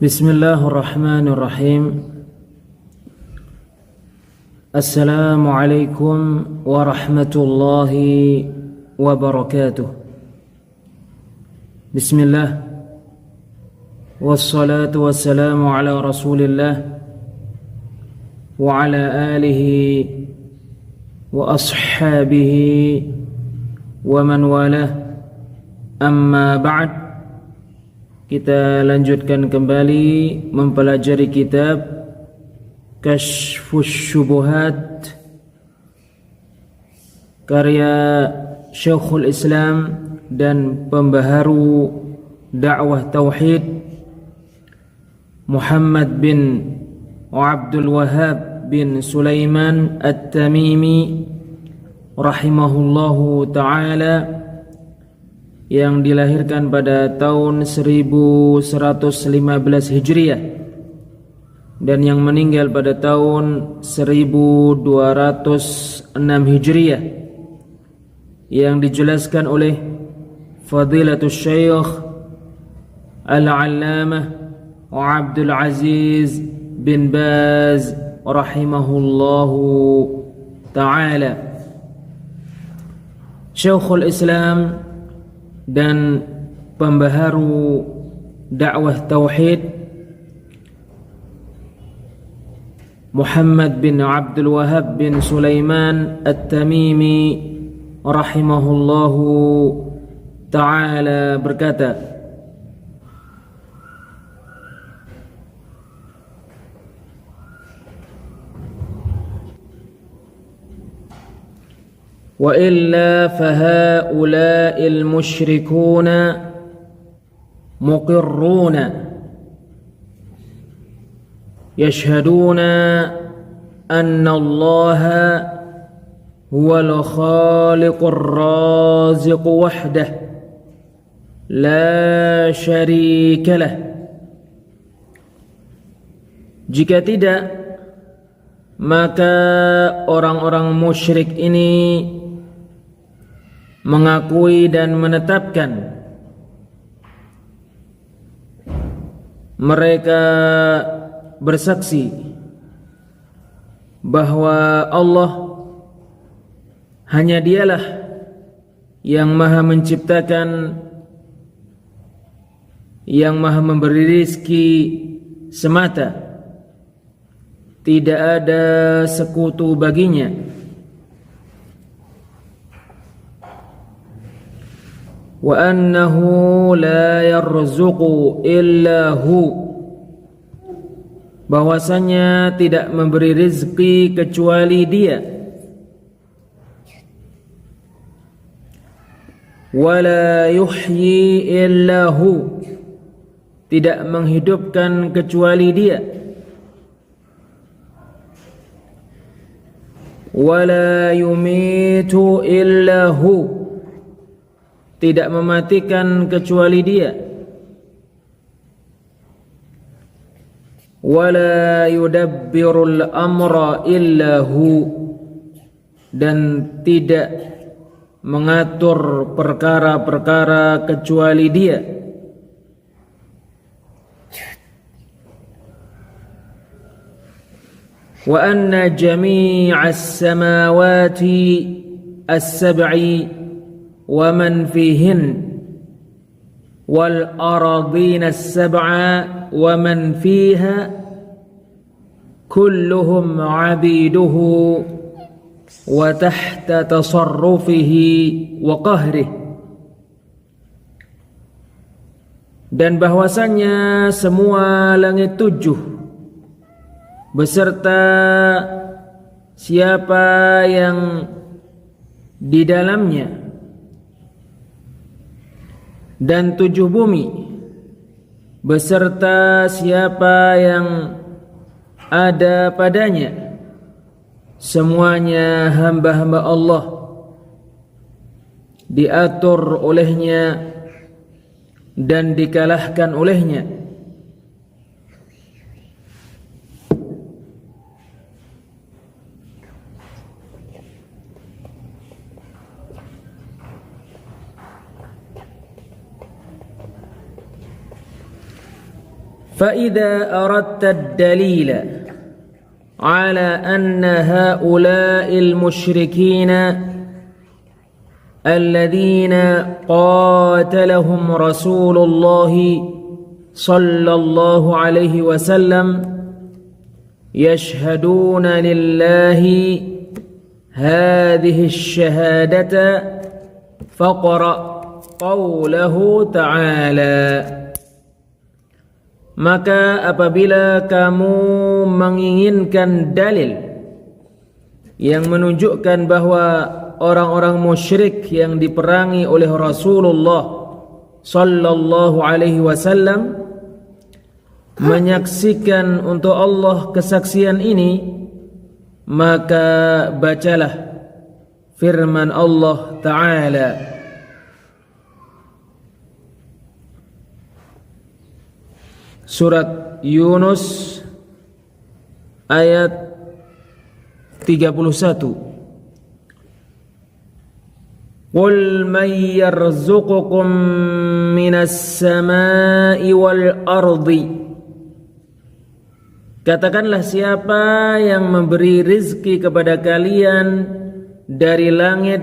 Bismillahirrahmanirrahim. Assalamualaikum warahmatullahi wabarakatuh. Bismillah. Wassalatu wassalamu ala rasulillah wa ala alihi wa ashabihi wa man walah. Amma ba'd. Kita lanjutkan kembali mempelajari kitab Kashfus Syubuhat karya Syekhul Islam dan pembaharu dakwah tauhid Muhammad bin Abdul Wahhab bin Sulaiman At-Tamimi rahimahullahu ta'ala, yang dilahirkan pada tahun 1115 Hijriah dan yang meninggal pada tahun 1206 Hijriah, yang dijelaskan oleh Fadilatul Syekh Al-Allamah Abdul Aziz bin Baz rahimahullahu ta'ala. Syekhul Islam dan pembaharu dakwah tauhid Muhammad bin Abdul Wahhab bin Sulaiman At-Tamimi rahimahullahu ta'ala berkata, wa illa fahaula'il musyrikuna muqirruna yashhaduna anna Allaha huwal khaliqur raziq wahdah la syarika lah. Jika tidak, maka orang-orang musyrik ini mengakui dan menetapkan mereka bersaksi bahwa Allah hanya Dialah yang Maha menciptakan, yang Maha memberi rizki semata, tidak ada sekutu baginya. Wa annahu la yarzuqu illa hu, bahwasanya tidak memberi rezeki kecuali Dia. Wa la yuhyi illa hu, tidak menghidupkan kecuali Dia. Wa la yumitu illa hu, tidak mematikan kecuali Dia. Wala yudabbirul amra illa hu, dan tidak mengatur perkara-perkara kecuali Dia. Wa anna jami'as samawati as-sab'i wa man fihin wal aradina as-sab'a wa man fiha kulluhum 'abiduhu wa tahta tasarrufihi wa qahrihi, dan bahwasannya semua langit tujuh beserta siapa yang di dalamnya dan tujuh bumi beserta siapa yang ada padanya, semuanya hamba-hamba Allah, diatur olehnya dan dikalahkan olehnya. فإذا أردت الدليل على أن هؤلاء المشركين الذين قاتلهم رسول الله صلى الله عليه وسلم يشهدون لله هذه الشهادة فاقرأ قوله تعالى. Maka apabila kamu menginginkan dalil yang menunjukkan bahwa orang-orang musyrik yang diperangi oleh Rasulullah sallallahu alaihi wasallam menyaksikan untuk Allah kesaksian ini, maka bacalah firman Allah Ta'ala, Surat Yunus ayat 31. Qul man yarzuqukum minas samai wal ardi. Katakanlah, siapa yang memberi rizki kepada kalian dari langit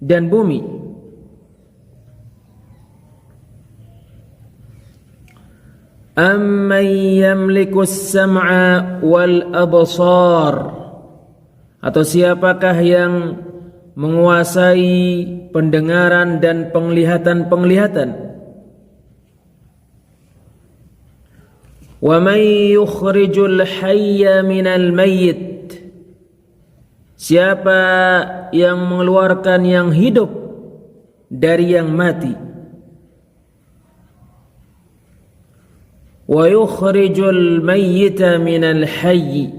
dan bumi. Amman yamliku as-sam'a wal absar. Atau siapakah yang menguasai pendengaran dan penglihatan-penglihatan. Wa man yukhrijul hayya minal mayyit. Siapa yang mengeluarkan yang hidup dari yang mati. Wa yukhrijul mayyita minal hayy.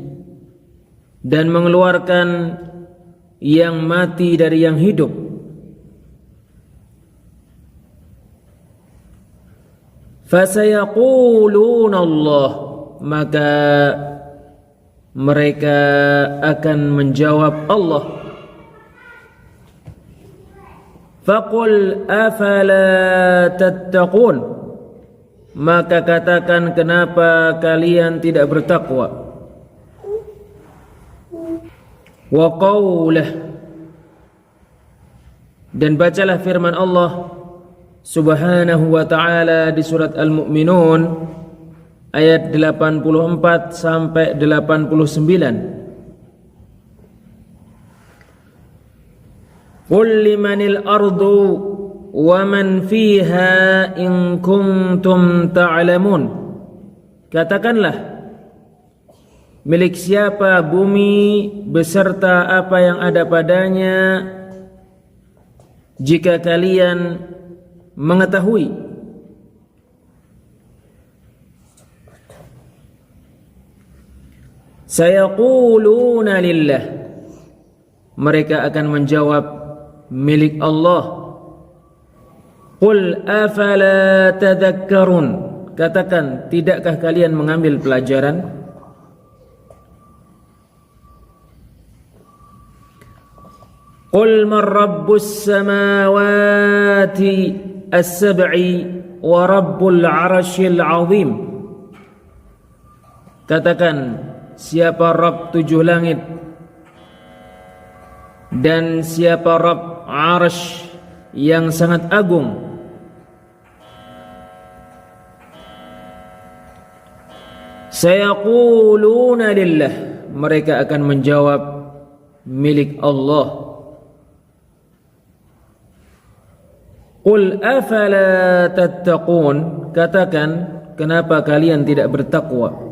Dan mengeluarkan yang mati dari yang hidup. Fasayaquluna Allah. Maka mereka akan menjawab Allah. Faqul afala tattaqun. Maka katakan, kenapa kalian tidak bertakwa? Wa qawlah. Dan bacalah firman Allah Subhanahu wa ta'ala di surat Al-Mu'minun ayat 84 sampai 89. Qul limanil ardu wa man fiha in kuntum ta'lamun. Katakanlah, milik siapa bumi beserta apa yang ada padanya jika kalian mengetahui. Sayaquluna lillah. Mereka akan menjawab, milik Allah. Qul afala tadhakkarun. Katakan, tidakkah kalian mengambil pelajaran? Qul man rabbus samawati as-sab'i wa rabbul 'arsyil 'azim. Katakan, siapa Rabb 7 langit dan siapa Rabb 'arsy yang sangat agung. Sayaquluna lillah. Mereka akan menjawab, milik Allah. Qul afala tattaqun. Katakan, kenapa kalian tidak bertakwa?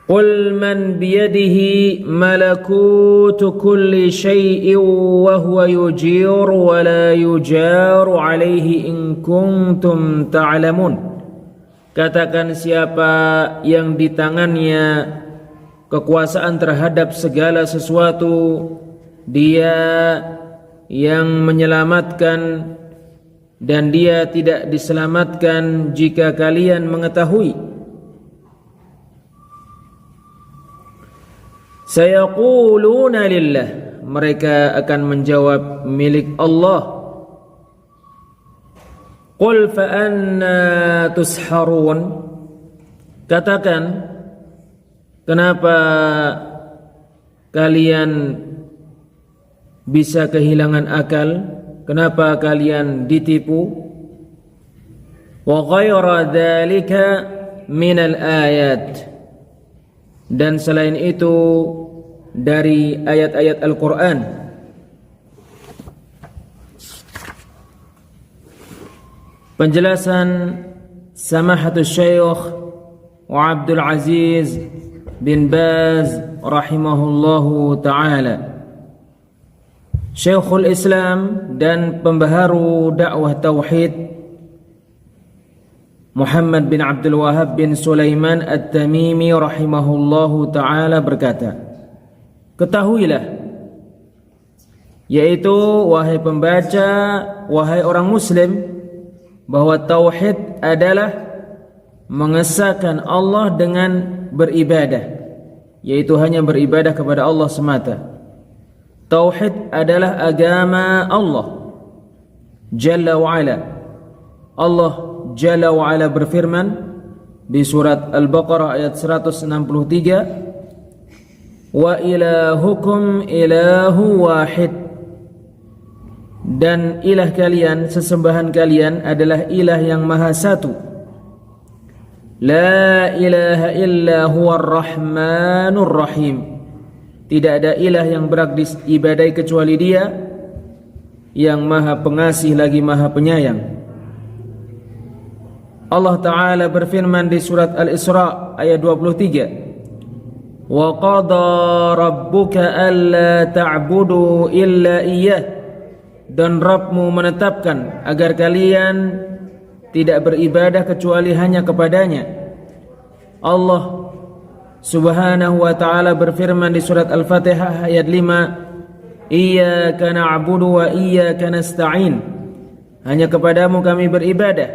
Qul man biyadihi malakutu kulli syai'in wa huwa yujiru wa la yujaru alaihi in kuntum ta'lamun. Katakan, siapa yang di tangannya kekuasaan terhadap segala sesuatu, dia yang menyelamatkan dan dia tidak diselamatkan jika kalian mengetahui. Sayaquluna lillah. Mereka akan menjawab, milik Allah. Qul fa anna tusharun, katakan, kenapa kalian bisa kehilangan akal? Kenapa kalian ditipu? Wa ghayra dzalika minal ayat, dan selain itu dari ayat-ayat Al-Quran. Penjelasan Samahatul Syekh Abdul Aziz bin Baz rahimahullahu ta'ala, Syekhul Islam dan pembaharu dakwah tauhid Muhammad bin Abdul Wahhab bin Sulaiman At-Tamimi rahimahullahu ta'ala berkata, ketahuilah, yaitu wahai pembaca, wahai orang muslim, bahwa tauhid adalah mengesahkan Allah dengan beribadah, yaitu hanya beribadah kepada Allah semata. Tauhid adalah agama Allah Jalla wa'ala. Allah Jalla wa'ala berfirman di surat Al-Baqarah ayat 163, wa ilahukum ilahu wahid, dan ilah kalian, sesembahan kalian adalah ilah yang maha satu. La ilaha illa huwar rahmanur rahim, tidak ada ilah yang berhak diibadai kecuali Dia yang maha pengasih lagi maha penyayang. Allah Ta'ala berfirman di surat Al-Isra ayat 23, wa qada rabbuka alla ta'budu illa iyyah, dan Rabbmu menetapkan agar kalian tidak beribadah kecuali hanya kepadanya. Allah Subhanahu wa ta'ala berfirman di surat Al-Fatihah ayat 5, iyyaka na'budu wa iyyaka nasta'in, hanya kepadamu kami beribadah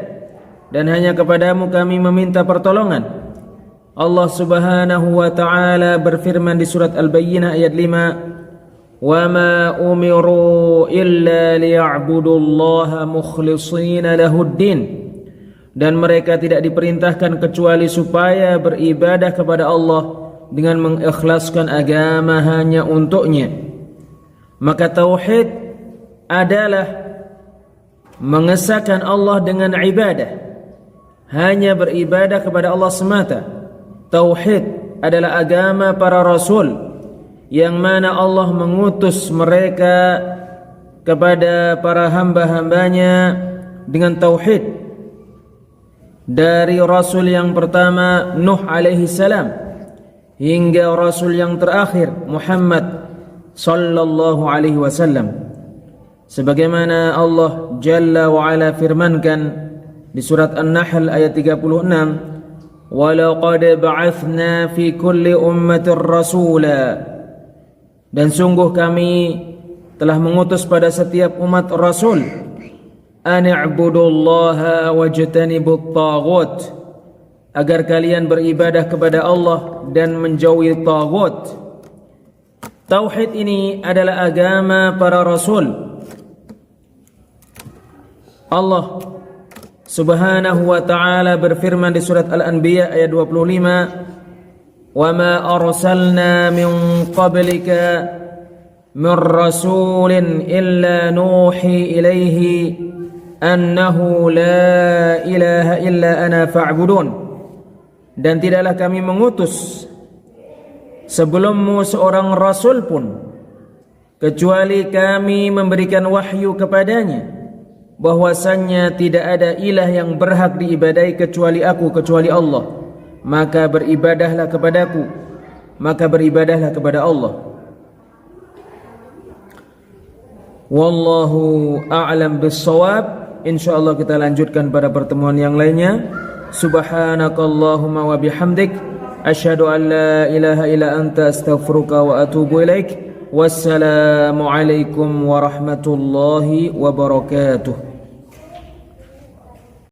dan hanya kepadamu kami meminta pertolongan. Allah Subhanahu wa ta'ala berfirman di surat Al-Bayyinah ayat 5, wa ma umiru illa liya'budullaha mukhlishina lahuddin, dan mereka tidak diperintahkan kecuali supaya beribadah kepada Allah dengan mengikhlaskan agama hanya untuknya. Maka tauhid adalah mengesahkan Allah dengan ibadah, hanya beribadah kepada Allah semata. Tauhid adalah agama para rasul, yang mana Allah mengutus mereka kepada para hamba-hambanya dengan tauhid. Dari rasul yang pertama Nuh alaihi salam hingga rasul yang terakhir Muhammad sallallahu alaihi wasallam, sebagaimana Allah Jalla wa Ala firmankan di surat An-Nahl ayat 36, wa laqad ba'athna fi kulli ummatin rasula, dan sungguh kami telah mengutus pada setiap umat rasul, an i'budullaha wajtanibut taghut, agar kalian beribadah kepada Allah dan menjauhi taghut. Tauhid ini adalah agama para rasul. Allah Subhanahu wa ta'ala berfirman di surat Al-Anbiya ayat 25, wa ma arsalna min qablika min rasulin illa nuhi ilaihi annahu la ilaha illa ana fa'budun, dan tidaklah kami mengutus sebelummu seorang rasul pun kecuali kami memberikan wahyu kepadanya bahwasannya tidak ada ilah yang berhak diibadai kecuali aku, kecuali Allah, maka beribadahlah kepadaku, maka beribadahlah kepada Allah. Wallahu a'lam bis-shawab. Insyaallah kita lanjutkan pada pertemuan yang lainnya. Subhanakallahumma wa bihamdik, asyhadu an la ilaha illa anta, astaghfiruka wa atubu ilaik. Wassalamu alaikum warahmatullahi wabarakatuh.